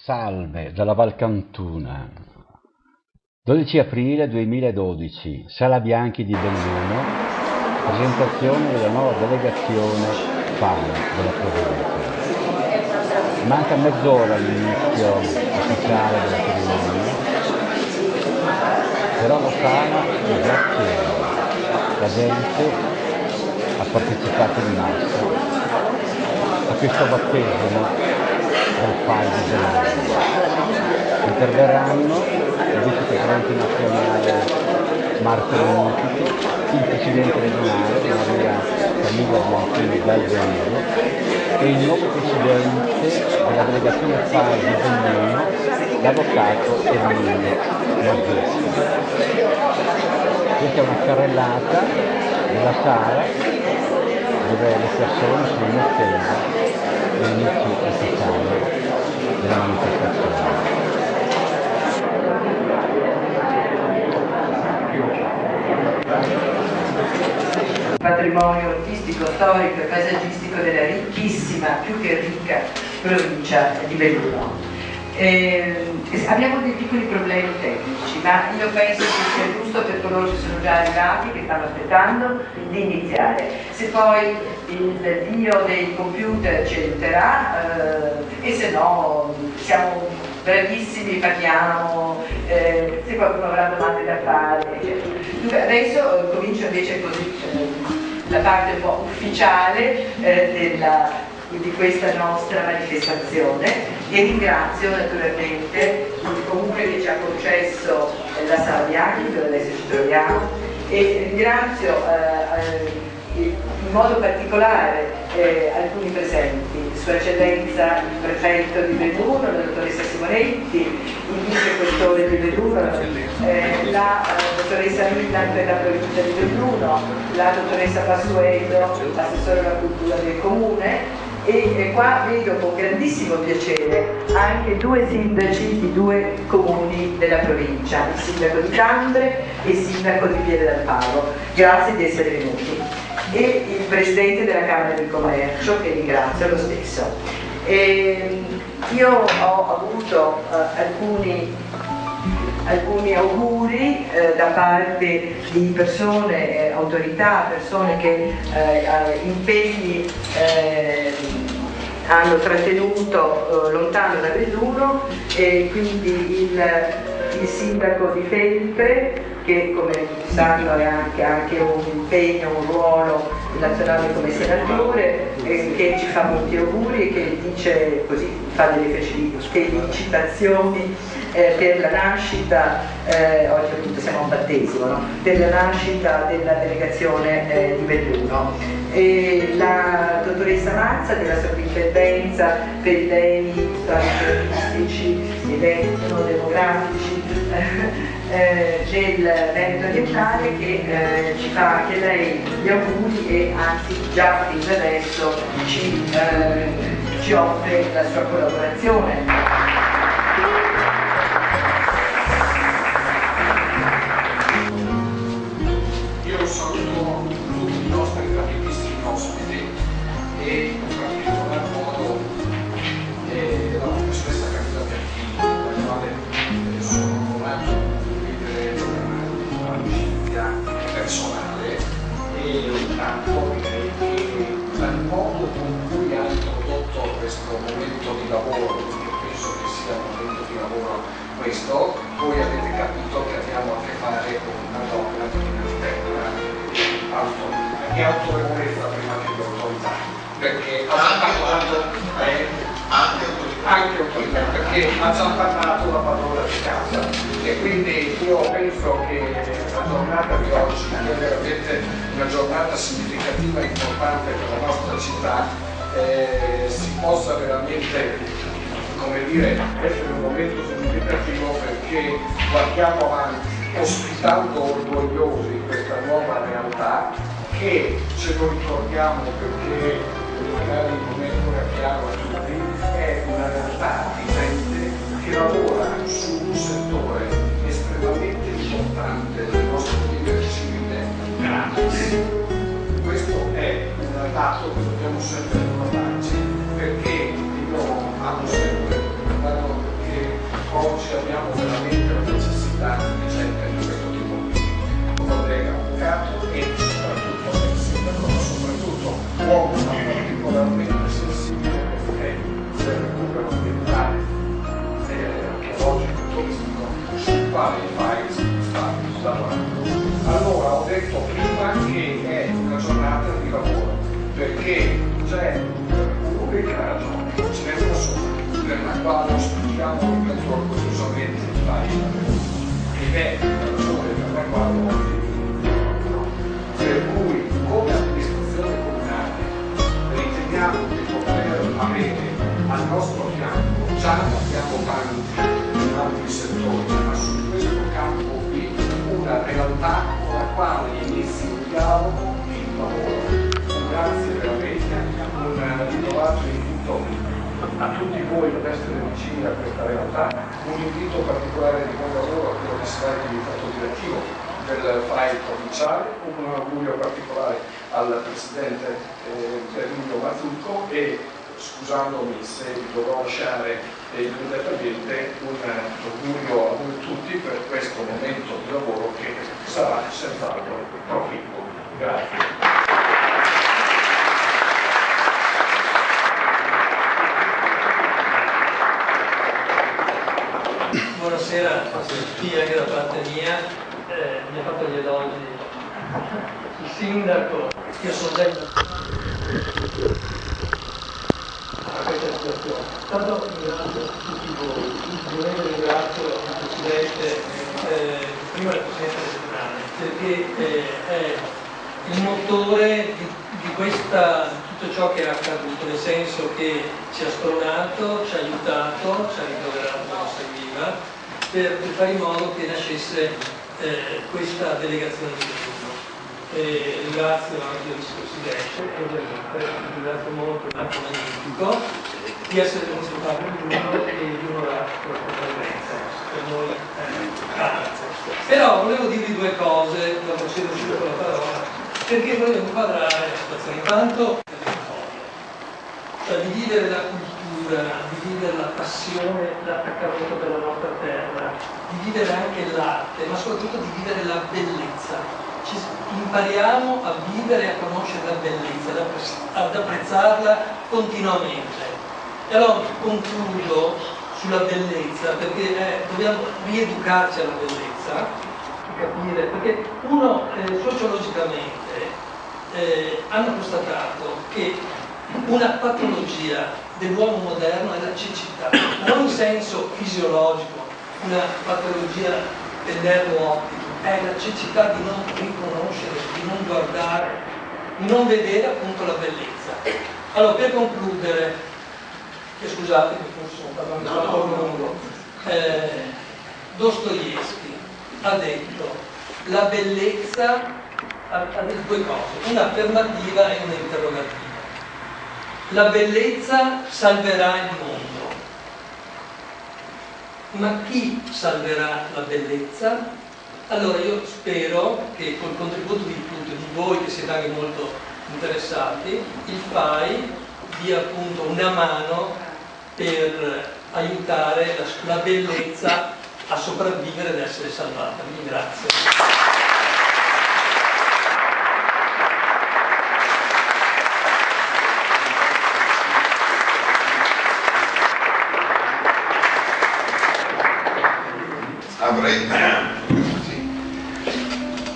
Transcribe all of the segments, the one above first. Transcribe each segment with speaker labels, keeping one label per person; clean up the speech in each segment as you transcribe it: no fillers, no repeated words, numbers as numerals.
Speaker 1: Salve dalla Valcantuna. 12 aprile 2012, Sala Bianchi di Belluno, presentazione della nuova delegazione FAI della provincia. Manca mezz'ora all'inizio ufficiale della cerimonia, però la sala è già piena. La gente ha partecipato in massa a questo battesimo del FAI di Belluno. Interverranno il vicepresidente nazionale Marco Bonifico, il presidente regionale Maria Camilla Bianchini Dal Genero e il nuovo presidente della delegazione FAI di Belluno, l'avvocato Emilio Maggiussi. Questa è una carrellata della sala dove le persone sono in attesa dell'inizio ufficiale della manifestazione.
Speaker 2: Patrimonio artistico, storico e paesaggistico della ricchissima, più che ricca, provincia di Belluno. Abbiamo dei piccoli problemi tecnici, ma io penso che sia giusto per coloro che sono già arrivati, che stanno aspettando, di iniziare. Se poi il dio dei computer ci aiuterà, e se no siamo bravissimi, parliamo, se qualcuno avrà domande da fare, eccetera. Dunque, adesso comincio invece così la parte un po' ufficiale di questa nostra manifestazione e ringrazio naturalmente il comune che ci ha concesso la Sala Bianchi dove adesso ci troviamo e ringrazio in modo particolare alcuni presenti, Sua Eccellenza il Prefetto di Belluno, la dottoressa Simonetti, il vicequestore di Belluno, la dottoressa Millan per la provincia di Belluno, la dottoressa Passueto, l'assessore alla cultura del comune e qua vedo con grandissimo piacere anche due sindaci di due comuni della provincia, il sindaco di Cambre e il sindaco di Pieve dal Palo. Grazie di essere venuti. E il presidente della Camera di Commercio, che ringrazio lo stesso. Io ho avuto alcuni auguri da parte di persone, autorità, persone che impegni hanno trattenuto lontano da Belluno, e quindi il sindaco di Feltre, che come sanno ha anche un impegno, un ruolo nazionale come senatore, che ci fa molti auguri e che dice così, fa delle felicitazioni per la nascita, oggi appunto siamo a un battesimo, no? Per la nascita della delegazione di Belluno. E la dottoressa Mazza della Sovrintendenza per i beni storico-artistici ed etnodemografici del Veneto orientale, che ci fa anche lei gli auguri e anzi già fin da adesso ci offre la sua collaborazione.
Speaker 3: Io saluto tutti i nostri graditissimi ospiti e in particolar modo la professoressa Camilla Bianchini, la quale sono onorato di vivere un'amicizia personale e tanto direi che dal modo con cui ha introdotto questo momento di lavoro, perché penso che sia un momento di lavoro questo, voi avete capito che abbiamo a che fare con una donna di un'alterna autorità, e autorevolezza prima che di autorità, perché ha già parlato anche autorità, perché ha già parlato la padrona di casa, e quindi io penso che la giornata di oggi è veramente una giornata significativa e importante per la nostra città, si possa veramente, come dire, essere un momento significativo perché guardiamo avanti ospitando orgogliosi questa nuova realtà, che ce lo ricordiamo perché magari il momento è chiaro a tutti, è una realtà di gente che lavora su un settore estremamente importante del nostro vivere civile, gratis. Questo è un dato che dobbiamo sempre ricordarci, perché io amo sempre oggi abbiamo veramente la necessità di gente di questo tipo qui, un collega avvocato e soprattutto il sindaco, ma soprattutto uomo particolarmente sensibile del recupero ambientale archeologico turistico sul quale i file stanno lavorando. Allora ho detto prima che è una giornata di lavoro, perché c'è un'unica ragione, ce n'è una sola, per la quale auspichiamo ripeto orgogliosamente il file, ed è la ragione per la quale per cui come amministrazione comunale riteniamo di poter avere al nostro fianco, già abbiamo tanti in altri settori, ma su questo campo qui una realtà con la quale inizi un dialogo e un lavoro. Grazie veramente, un rinnovato invito a tutti voi ad essere vicini a questa realtà, un invito particolare di buon lavoro a quello che sarà il diventato direttivo del file provinciale, un augurio particolare al presidente Emilio Mazzucco e scusandomi se vi dovrò lasciare immediatamente un augurio a voi tutti per questo momento di lavoro che sarà senz'altro proficuo. Grazie.
Speaker 4: Buonasera a tutti, anche da parte mia. Mi ha fatto gli elogi il sindaco, io sono già a questa situazione. Tanto ringrazio tutti voi, ovviamente ringrazio il Presidente, prima il Presidente regionale, perché è il motore di tutto ciò che è accaduto, nel senso che ci ha spronato, ci ha aiutato, ci ha riproverato quando serviva, per fare in modo che nascesse questa delegazione di turno. Ringrazio anche il Vicepresidente e ovviamente ringrazio molto Marco Magnifico di essere venuto a fare il turno e di onorare questa presenza. Per noi grazie. Però volevo dirvi due cose, dopo ci sono riuscito con la parola, perché volevo inquadrare la situazione. Intanto, cioè di vivere la cultura, di vivere la passione, l'attaccamento per la nostra terra, di vivere anche l'arte, ma soprattutto di vivere la bellezza. Impariamo a vivere e a conoscere la bellezza, ad apprezzarla continuamente. E allora concludo sulla bellezza, perché dobbiamo rieducarci alla bellezza, capire, perché uno sociologicamente hanno constatato che una patologia dell'uomo moderno è la cecità, non in senso fisiologico, una patologia del nervo ottico, è la cecità di non riconoscere, di non guardare, di non vedere appunto la bellezza. Allora, per concludere, scusate che forse sono parlando troppo lungo, Dostoevskij ha detto la bellezza ha detto due cose, un'affermativa e un'interrogativa. La bellezza salverà il mondo, ma chi salverà la bellezza? Allora io spero che col contributo di voi che siete anche molto interessati, il FAI dia appunto una mano per aiutare la bellezza a sopravvivere ed essere salvata. Vi ringrazio.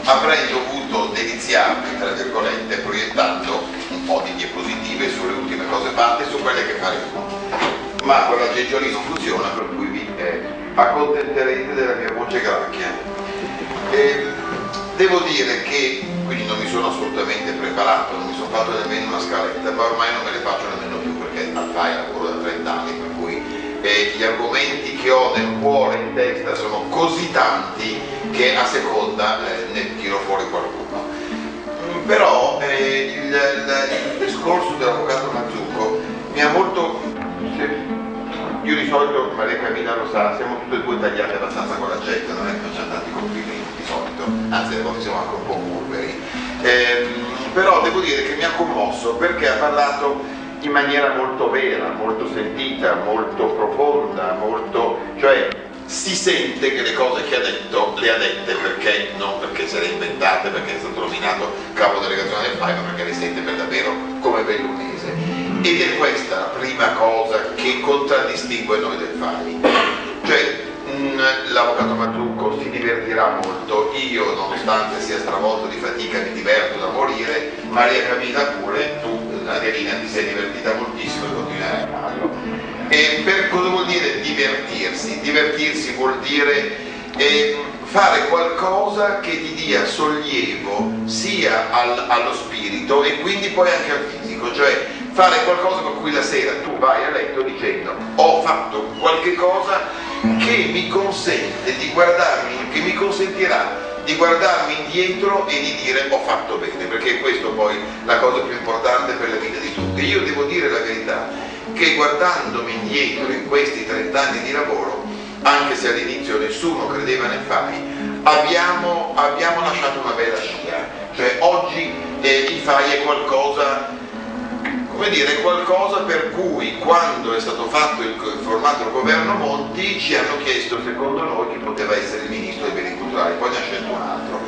Speaker 5: Avrei dovuto deliziarmi, tra virgolette, proiettando un po' di diapositive sulle ultime cose fatte e su quelle che faremo. Ma quell'aggeggio lì non funziona, per cui vi accontenterete della mia voce gracchia. Devo dire che, quindi non mi sono assolutamente preparato, non mi sono fatto nemmeno una scaletta, ma ormai non me le faccio nemmeno più perché al FAI lavoro da 30 anni, per cui gli argomenti che ho nel cuore e in testa sono così tanti che a seconda ne tiro fuori qualcuno. Però il discorso dell'avvocato Mazzucco mi ha molto... Io di solito, Maria Camilla lo sa, siamo tutte e due tagliate abbastanza con l'accetta, non è che facciamo tanti complimenti di solito, anzi a volte siamo anche un po' curveri. Però devo dire che mi ha commosso perché ha parlato in maniera molto vera, molto sentita, molto profonda, cioè si sente che le cose che ha detto le ha dette perché, non perché se le ha inventate, perché è stato nominato capo delegazione del FAI, ma perché le sente per davvero come bellunese. Ed è questa la prima cosa che contraddistingue noi del FAI. Cioè, l'avvocato Mazzucco si divertirà molto, io nonostante sia stravolto di fatica mi diverto da morire, Maria Camilla pure, tu Adelina ti sei divertita moltissimo e continuerai a farlo. E per cosa vuol dire divertirsi? Divertirsi vuol dire fare qualcosa che ti dia sollievo sia allo spirito e quindi poi anche al fisico, cioè fare qualcosa per cui la sera tu vai a letto dicendo ho fatto qualche cosa che mi consente di guardarmi, che mi consentirà di guardarmi indietro e di dire ho fatto bene, perché questo poi è la cosa più importante per la vita di tutti. Io devo dire la verità, che guardandomi indietro in questi 30 anni di lavoro, anche se all'inizio nessuno credeva nel FAI, abbiamo lasciato una bella scia, cioè oggi il FAI è qualcosa, come dire, qualcosa per cui quando è stato fatto formato il governo Monti ci hanno chiesto secondo noi chi poteva essere il ministro dei beni culturali, poi ne ha scelto un altro,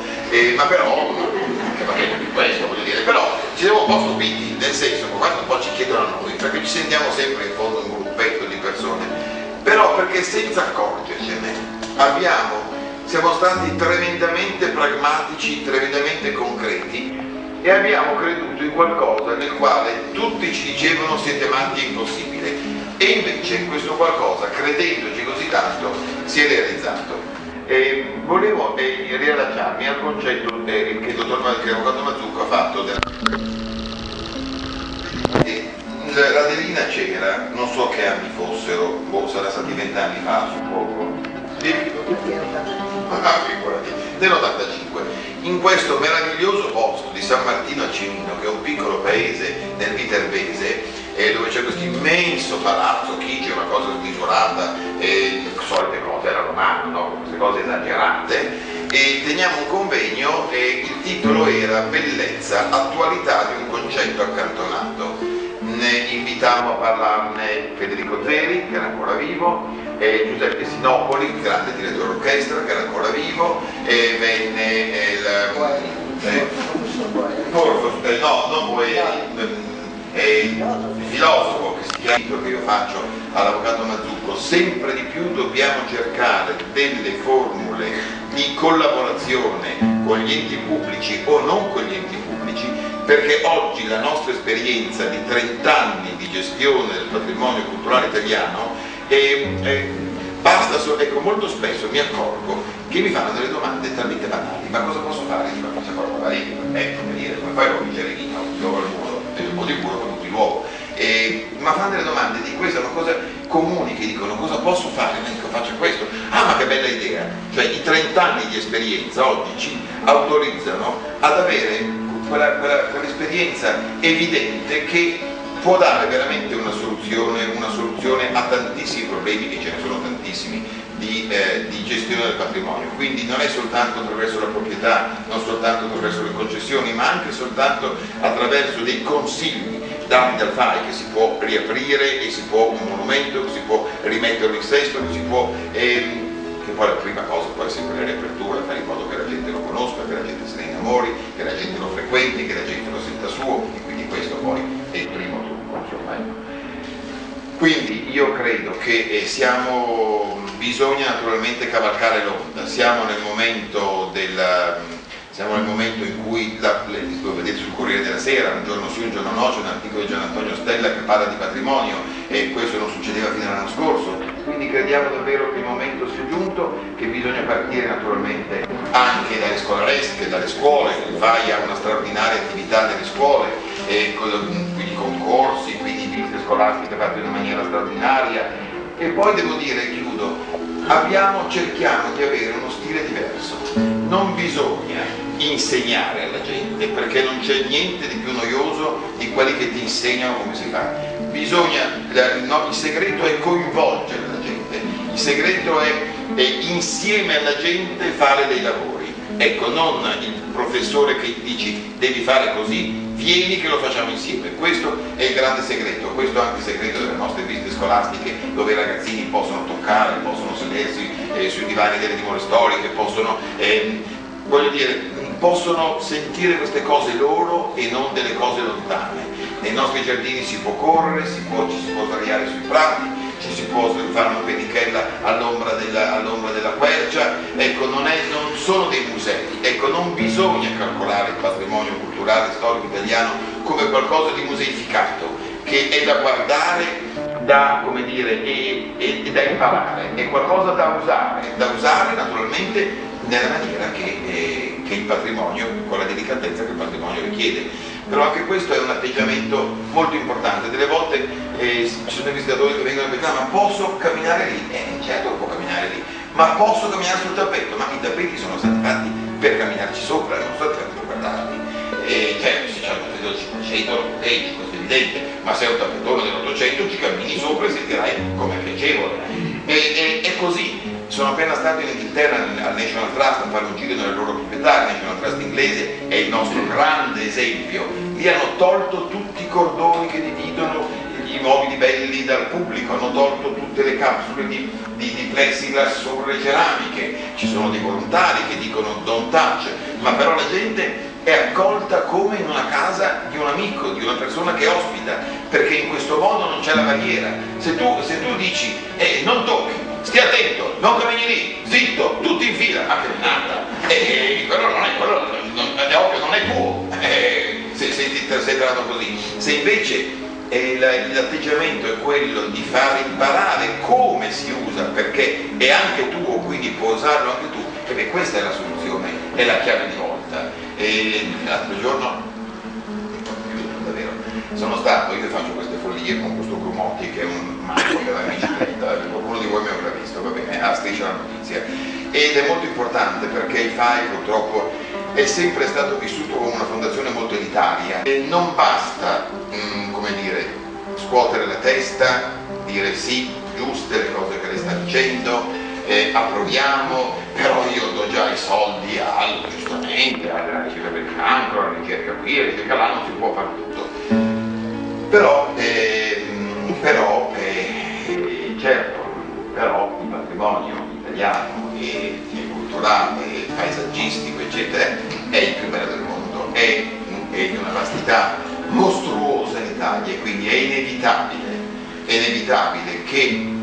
Speaker 5: ma però, anche perché di questo voglio dire, però ci siamo un po' stupiti, nel senso che quando un po' ci chiedono a noi, perché ci sentiamo sempre in fondo un gruppetto di persone, però perché senza accorgercene siamo stati tremendamente pragmatici, tremendamente concreti e abbiamo creduto in qualcosa nel quale tutti ci dicevano siete matti, è impossibile, e invece questo qualcosa, credendoci così tanto, si è realizzato. Volevo riallacciarmi al concetto che il avvocato Mazzucco ha fatto l'Adelina c'era, non so che anni fossero, sarà stati 20 anni fa, suppongo, figurati, nell'85, in questo meraviglioso posto di San Martino a Cimino, che è un piccolo paese nel Viterbese, dove c'è questo immenso palazzo chigio, una cosa smisurata, solite cose era romano, no? Queste cose esagerate, e teniamo un convegno e il titolo era Bellezza, attualità di un concetto accantonato. Ne invitammo a parlarne Federico Zeri, che era ancora vivo, Giuseppe Sinopoli, il grande direttore d'orchestra, che era ancora vivo, e venne il filosofo che si chiama, che io faccio all'avvocato Mazzucco. Sempre di più dobbiamo cercare delle formule di collaborazione con gli enti pubblici o non con gli enti pubblici, perché oggi la nostra esperienza di 30 anni di gestione del patrimonio culturale italiano basta, ecco, molto spesso mi accorgo che mi fanno delle domande talmente banali: ma cosa posso fare? Dico, ma cosa posso fare? Come dire, come fai a vincere il vino? Io al muro, un po' di culo, per tutti l'uovo. Ma fanno delle domande di questa, una cosa comuni, che dicono cosa posso fare? Ma dico, faccio questo. Ah, ma che bella idea! Cioè i 30 anni di esperienza oggi ci autorizzano ad avere quell'esperienza evidente che può dare veramente una soluzione a tantissimi problemi, e ce ne sono tantissimi, di gestione del patrimonio. Quindi non è soltanto attraverso la proprietà, non soltanto attraverso le concessioni, ma anche soltanto attraverso dei consigli dati dal FAI, che si può riaprire e si può un monumento, che si può rimetterlo in sesto, che si può che poi la prima cosa poi è sempre la riapertura, fare in modo che la gente lo conosca, che la gente se ne innamori, che la gente lo frequenti, che la gente lo senta suo, e quindi questo poi è il primo trucco, insomma. Quindi io credo che bisogna naturalmente cavalcare l'onda, siamo nel momento in cui, lo vedete sul Corriere della Sera, un giorno sì, un giorno no, c'è un articolo di Gian Antonio Stella che parla di patrimonio, e questo non succedeva fino all'anno scorso, quindi crediamo davvero che il momento sia giunto, che bisogna partire naturalmente anche dalle scolaresche, dalle scuole. Il FAI ha una straordinaria attività nelle scuole, quindi concorsi, quindi visite scolastiche fatte in una maniera straordinaria, e poi devo dire, chiudo, cerchiamo di avere uno stile diverso. Non bisogna insegnare alla gente, perché non c'è niente di più noioso di quelli che ti insegnano come si fa. Il segreto è coinvolgere la gente, il segreto è insieme alla gente fare dei lavori. Ecco, non il professore che dici devi fare così, vieni che lo facciamo insieme. Questo è il grande segreto, questo è anche il segreto delle nostre visite scolastiche, dove i ragazzini possono toccare, possono sedersi sui divani delle dimore storiche, possono, voglio dire, possono sentire queste cose loro e non delle cose lontane. Nei nostri giardini si può correre, ci si può sdraiare sui prati, ci si può fare una penichella all'ombra della quercia. Ecco, non sono dei musei, ecco, non bisogna calcolare il patrimonio culturale storico italiano come qualcosa di museificato, che è da guardare, come dire, e da imparare, è qualcosa da usare naturalmente nella maniera che il patrimonio, con la delicatezza che il patrimonio richiede. Però anche questo è un atteggiamento molto importante. Delle volte ci sono i visitatori che vengono a dire: ma posso camminare lì? Certo che può camminare lì, ma posso camminare sul tappeto? Ma i tappeti sono stati fatti per camminarci sopra, non sono stati fatti per guardarli. Certo, se c'è un tappeto del 500 lo proteggi, questo è evidente, ma se è un tappetone dell'800 ci cammini sopra e sentirai com'è piacevole. È così. Sono appena stato in Inghilterra al National Trust a fare un giro nelle loro proprietà. Il National Trust inglese è il nostro grande esempio. Lì hanno tolto tutti i cordoni che dividono gli immobili belli dal pubblico, hanno tolto tutte le capsule di plexiglass sopra le ceramiche. Ci sono dei volontari che dicono don't touch, ma però la gente è accolta come in una casa di un amico, di una persona che ospita, perché in questo modo non c'è la barriera. Se tu dici non tocchi, stia attento, non cammini lì, zitto, tutti in fila, ma camminata, quello è ovvio, non è tuo, se ti sei trattato così. Se invece l'atteggiamento è quello di far imparare come si usa, perché è anche tuo, quindi puoi usarlo anche tu, e questa è la soluzione, è la chiave di volta. L'altro giorno, davvero, sono stato, io faccio queste follie con questo Grumotti, che è un mago della bicicletta, qualcuno di voi mi avrà visto, va bene, a Striscia la Notizia, ed è molto importante perché il FAI purtroppo è sempre stato vissuto come una fondazione molto elitaria e non basta, come dire, scuotere la testa, dire sì, giuste le cose che lei sta dicendo, approviamo, però io do già i soldi giustamente alla ricerca del cancro, alla ricerca qui, alla ricerca là, non si può fare tutto. Però certo, però il patrimonio italiano e culturale, paesaggistico, eccetera, è il più bello del mondo, è di una vastità mostruosa in Italia, e quindi è inevitabile che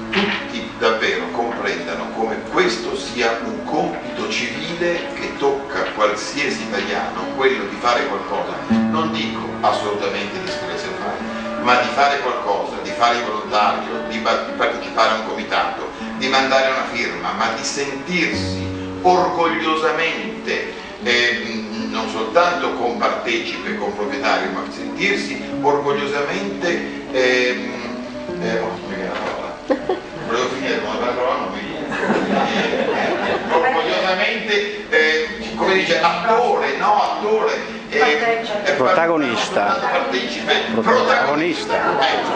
Speaker 5: tutti davvero comprendano come questo sia un compito civile che tocca qualsiasi italiano, quello di fare qualcosa, non dico assolutamente di iscriversi al FAI, ma di fare qualcosa, di fare il volontario, di partecipare a un comitato, di mandare una firma, ma di sentirsi orgogliosamente non soltanto compartecipe, comproprietario, ma sentirsi orgogliosamente volevo finire con una parola, non mi viene. Orgogliosamente, come dice, attore,
Speaker 1: protagonista.
Speaker 5: Protagonista.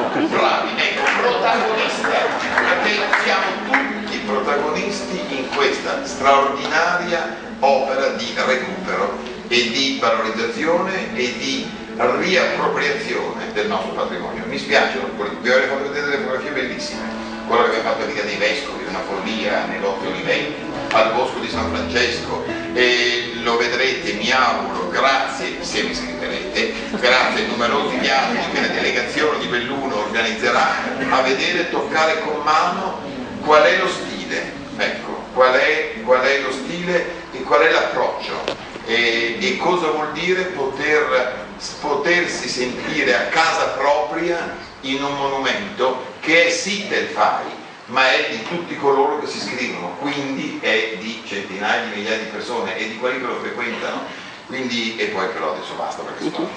Speaker 5: Bravi, ecco, protagonista, perché siamo tutti protagonisti in questa straordinaria opera di recupero e di valorizzazione e di riappropriazione del nostro patrimonio. Mi spiace, vi avrei fatto vedere delle fotografie bellissime, quello che abbiamo fatto a Liga dei Vescovi, una follia negozio Olivetti, al Bosco di San Francesco, e lo vedrete, mi auguro, grazie, se vi iscriverete, grazie ai numerosi viaggi che la delegazione di Belluno organizzerà, a vedere, toccare con mano qual è lo stile, ecco, qual è lo stile e qual è l'approccio, e cosa vuol dire potersi sentire a casa propria in un monumento che è sì del FAI, ma è di tutti coloro che si iscrivono, quindi è di centinaia di migliaia di persone e di quelli che lo frequentano, quindi, e poi però adesso basta perché sto